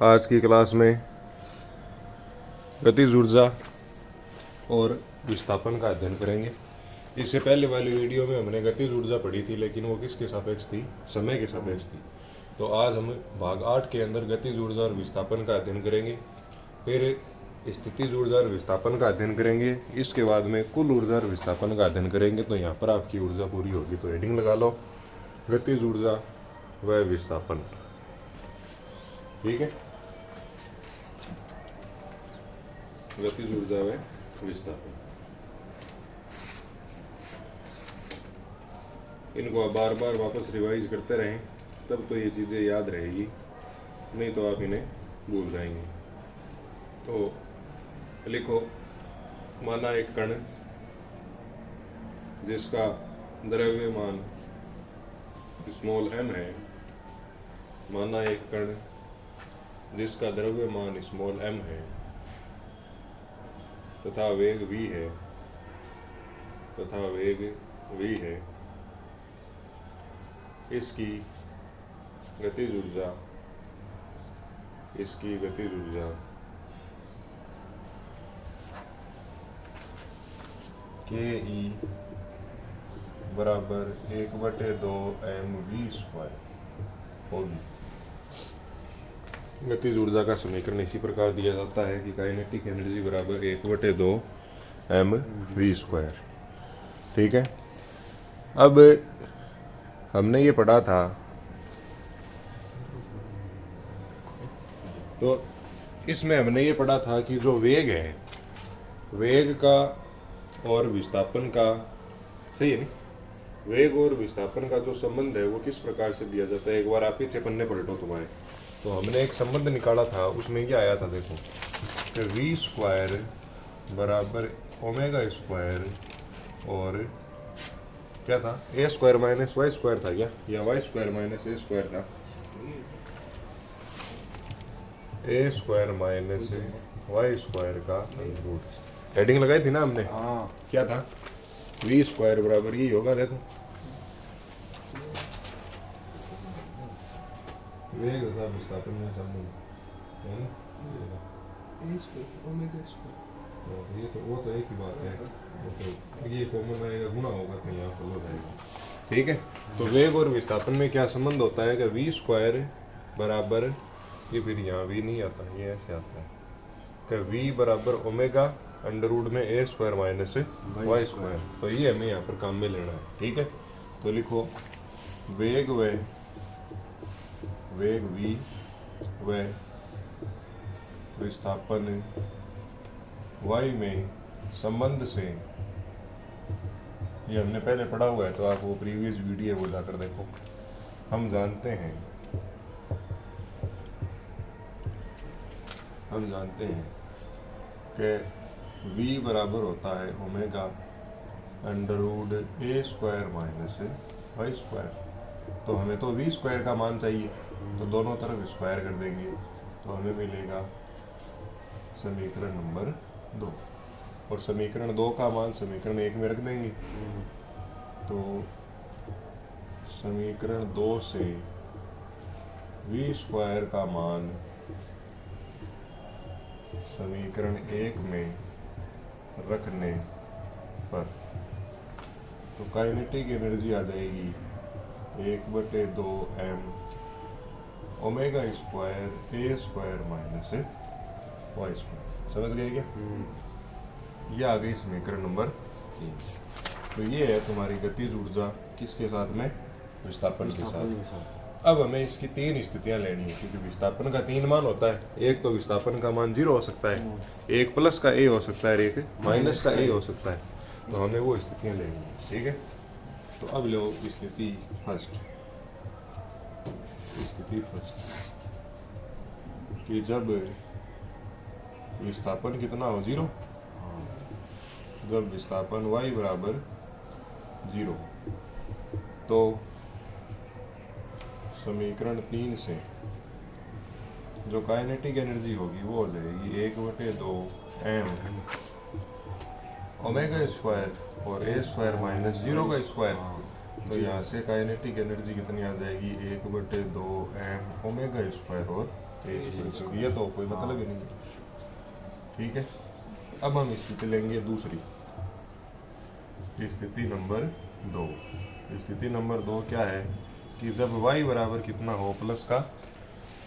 आज की क्लास में गतिज ऊर्जा और विस्थापन का अध्ययन करेंगे। इससे पहले वाली वीडियो में हमने गतिज ऊर्जा पढ़ी थी, लेकिन वो किसके सापेक्ष थी? समय के सापेक्ष थी। तो आज हम भाग 8 के अंदर गतिज ऊर्जा और विस्थापन का अध्ययन करेंगे। फिर स्थितिज ऊर्जा और विस्थापन का अध्ययन करेंगे। इसके बाद में कुल ऊर्जा और विस्थापन का अध्ययन करेंगे। तो यहाँ पर आपकी ऊर्जा पूरी होगी। तो हेडिंग लगा लो, गतिज ऊर्जा व विस्थापन। ठीक है, गतिज ऊर्जा व विस्थापन। इनको आप बार बार वापस रिवाइज करते रहें, तब तो ये चीज़ें याद रहेगी, नहीं तो आप इन्हें भूल जाएंगे। तो लिखो, माना एक कण जिसका द्रव्यमान स्मॉल m है, माना एक कण जिसका द्रव्यमान स्मॉल m है तथा वेग v है, इसकी गतिज ऊर्जा के ई बराबर 1/2mv² होगी। गतिज ऊर्जा का समीकरण इसी प्रकार दिया जाता है कि काइनेटिक एनर्जी बराबर 1/2mv²। ठीक है, अब हमने ये पढ़ा था, तो इसमें हमने ये पढ़ा था कि जो वेग है, वेग का और विस्थापन का, सही है नहीं, वेग और विस्थापन का जो संबंध है वो किस प्रकार से दिया जाता है। एक बार आप पीछे पन्ने पलटो तुम्हारे, तो हमने एक संबंध निकाला था। उसमें क्या आया था, देखो कि v² बराबर ω² और क्या था, a² - y² था क्या, या y² - a² था, a² - y² का रूट। हेडिंग लगाई थी ना हमने। क्या था, v² बराबर यही होगा। देखो वेग तथा विस्थापन में संबंध है ना, ये तो वो तो एक ही बात है, तो ये कॉमन आएगा, गुणा होगा तो यहाँ पर हो जाएगा। ठीक है, तो वेग और विस्थापन में क्या संबंध होता है कि v² बराबर, ये फिर यहाँ v नहीं आता, ये ऐसे आता है कि v बराबर ओमेगा अंडर रूट में a² - y²। तो ये हमें यहाँ पर काम में लेना है। ठीक है, तो लिखो वेग v व विस्थापन y में संबंध से, ये हमने पहले पढ़ा हुआ है, तो आप वो प्रीवियस वीडियो वो जाकर देखो। हम जानते हैं कि v बराबर होता है omega under root a² - y²। तो हमें तो v² का मान चाहिए, तो दोनों तरफ स्क्वायर कर देंगे, तो हमें मिलेगा समीकरण नंबर 2। और समीकरण 2 का मान समीकरण 1 में रख देंगे। तो समीकरण 2 से v² का मान समीकरण 1 में रखने पर तो काइनेटिक एनर्जी आ जाएगी 1/2m ω² a² - y²। समझ गए क्या? ये आ गई समीकरण नंबर 3। तो ये है तुम्हारी गतिज ऊर्जा किसके साथ में, विस्थापन के साथ। अब हमें इसकी 3 स्थितियां लेनी है, क्योंकि विस्थापन का 3 मान होता है। एक तो विस्थापन का मान 0 हो सकता है, एक प्लस का a हो सकता है, एक माइनस का a हो सकता है। तो हमें वो स्थितियां लेनी है। ठीक है, तो अब लो स्थिति फर्स्ट कि जब विस्थापन कितना हो, 0। जब विस्थापन y बराबर 0, तो समीकरण 3 से जो काइनेटिक एनर्जी होगी वो हो जाएगी 1/2m ω² और a² - 0 का स्क्वायर। तो यहाँ से काइनेटिक एनर्जी कितनी आ जाएगी, 1/2m ω² और ये तो कोई मतलब ही नहीं है। ठीक है, अब हम स्थिति लेंगे दूसरी, स्थिति नंबर 2। स्थिति नंबर 2 क्या है कि जब y बराबर कितना हो प्लस का।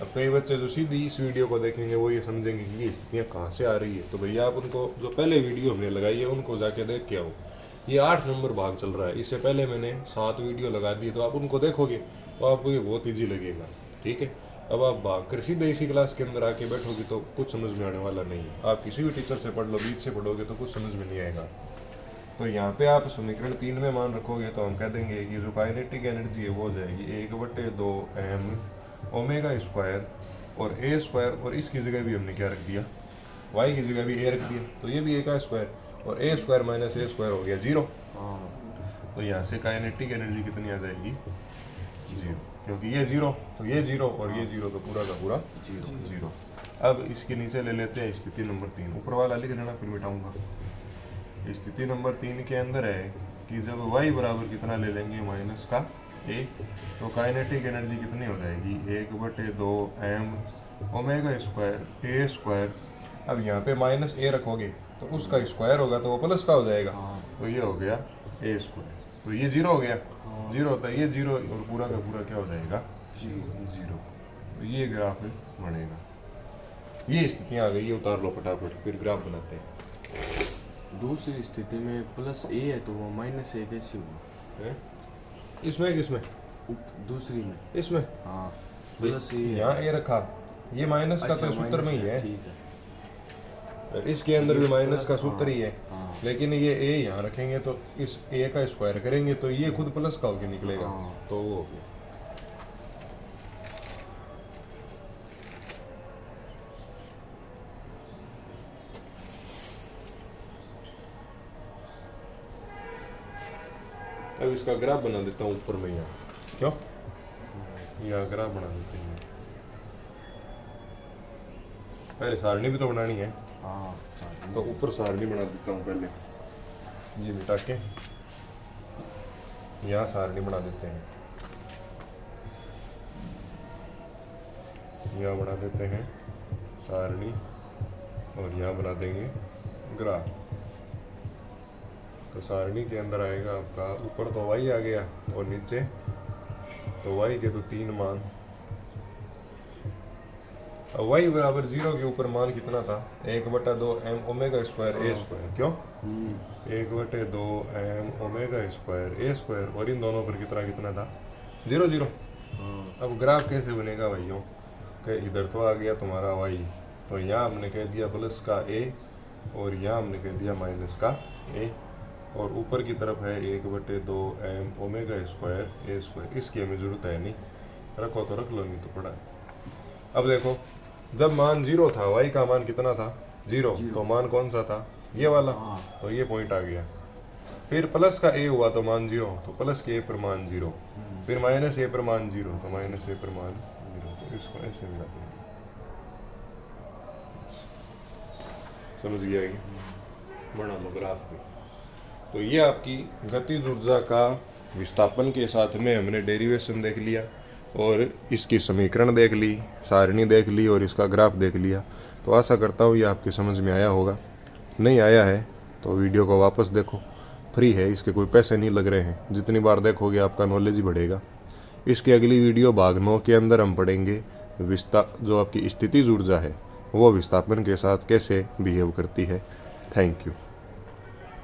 अब कई बच्चे जो सीधी इस वीडियो को देखेंगे वो ये समझेंगे कि ये स्थितियाँ कहाँ से आ रही है, तो भैया आप उनको जो पहले वीडियो हमने लगाई है उनको जाके देख के आओ। ये 8 नंबर भाग चल रहा है, इससे पहले मैंने 7 वीडियो लगा दी, तो आप उनको देखोगे तो आपको ये बहुत ईजी लगेगा। ठीक है, अब आप भाग कर सीधे इसी क्लास के अंदर आके बैठोगे तो कुछ समझ में आने वाला नहीं है। आप किसी भी टीचर से पढ़ लो, बीच से पढ़ोगे तो कुछ समझ में नहीं आएगा। तो यहाँ पे आप समीकरण 3 में मान रखोगे तो हम कह देंगे कि जो काइनेटिक एनर्जी है वो हो जाएगी 1/2 m ओमेगा स्क्वायर और a स्क्वायर, और इसकी जगह भी हमने क्या रख दिया, y की जगह भी a रख दिया, तो ये भी a का स्क्वायर, और a square minus a square हो गया 0। तो यहाँ से काइनेटिक एनर्जी कितनी आ जाएगी 0, क्योंकि ये 0 तो ये 0 और ये 0 तो पूरा का पूरा 0। अब इसके नीचे ले लेते हैं स्थिति नंबर 3, ऊपर वाला लिख लेना फिर मिटाऊंगा। स्थिति नंबर 3 के अंदर है कि जब y बराबर कितना ले लेंगे माइनस का a, तो काइनेटिक एनर्जी कितनी हो जाएगी 1/2 m omega square a square. अब यहाँ पे माइनस a रखोगे तो उसका स्क्वायर होगा तो वो प्लस का हो जाएगा, तो ये हो गया a स्क्वायर, तो ये 0 हो गया, 0 होता है ये 0 और पूरा का पूरा क्या हो जाएगा 0। तो ये ग्राफ बनेगा। ये स्थितियाँ आ गई, ये उतार लो फटाफट, फिर ग्राफ बनाते हैं। दूसरी स्थिति में प्लस a है तो वो माइनस a कैसे हुआ? इसमें किसमें? दूसरी में इसमें हाँ प्लस a यहाँ a रखा, ये माइनस का तो सूत्र में ही है, ठीक है। इसके अंदर भी माइनस का सूत्र ही है, हाँ। लेकिन ये a यहाँ रखेंगे तो इस a का स्क्वायर करेंगे तो ये खुद प्लस का होके निकलेगा, हाँ। तो वो हो गया। अब इसका ग्राफ बना देता हूँ ऊपर में, यहाँ क्यों यहाँ ग्राफ बना देते हैं। पहले सारणी भी तो बनानी है, हाँ तो ऊपर सारणी बना देता हूँ पहले, ये मिटा के यहाँ सारणी बना देते हैं। यहाँ बना देते हैं सारणी और यहाँ बना देंगे ग्राफ। तो सारणी के अंदर आएगा आपका, ऊपर तो y आ गया और नीचे तो y के तो 3 मान। अब y बराबर 0 के ऊपर मान कितना था 1/2 m omega square a square, क्यों 1/2 m omega square a square, और इन दोनों पर कितना कितना था 0 0। अब ग्राफ कैसे बनेगा भाइयों, कि इधर तो आ गया तुम्हारा y, तो यहाँ हमने कह दिया प्लस का a और यहाँ हमने कह दिया माइनस का a, और ऊपर की तरफ है 1/2 m omega square a square. इसकी हमें जरूरत है नहीं, रखो तो रख लो, नहीं तो पड़ा है। अब देखो जब मान 0 था, y का मान कितना था 0, तो मान कौन सा था ये वाला, तो ये पॉइंट आ गया। फिर प्लस का a हुआ तो मान 0, तो प्लस के a पर मान 0, फिर माइनस a पर मान 0, तो माइनस a पर मान 0। तो इसको ऐसे मिला देंगे, समझ गया ये, बना लो ग्राफ में। तो ये आपकी गतिज ऊर्जा का विस्थापन के साथ में हमने डेरिवेशन देख लिया और इसकी समीकरण देख ली, सारणी देख ली और इसका ग्राफ देख लिया। तो आशा करता हूँ ये आपके समझ में आया होगा। नहीं आया है तो वीडियो को वापस देखो, फ्री है, इसके कोई पैसे नहीं लग रहे हैं। जितनी बार देखोगे आपका नॉलेज ही बढ़ेगा। इसकी अगली वीडियो भाग 9 के अंदर हम पढ़ेंगे जो आपकी स्थितिज ऊर्जा है वो विस्थापन के साथ कैसे बिहेव करती है। Thank you.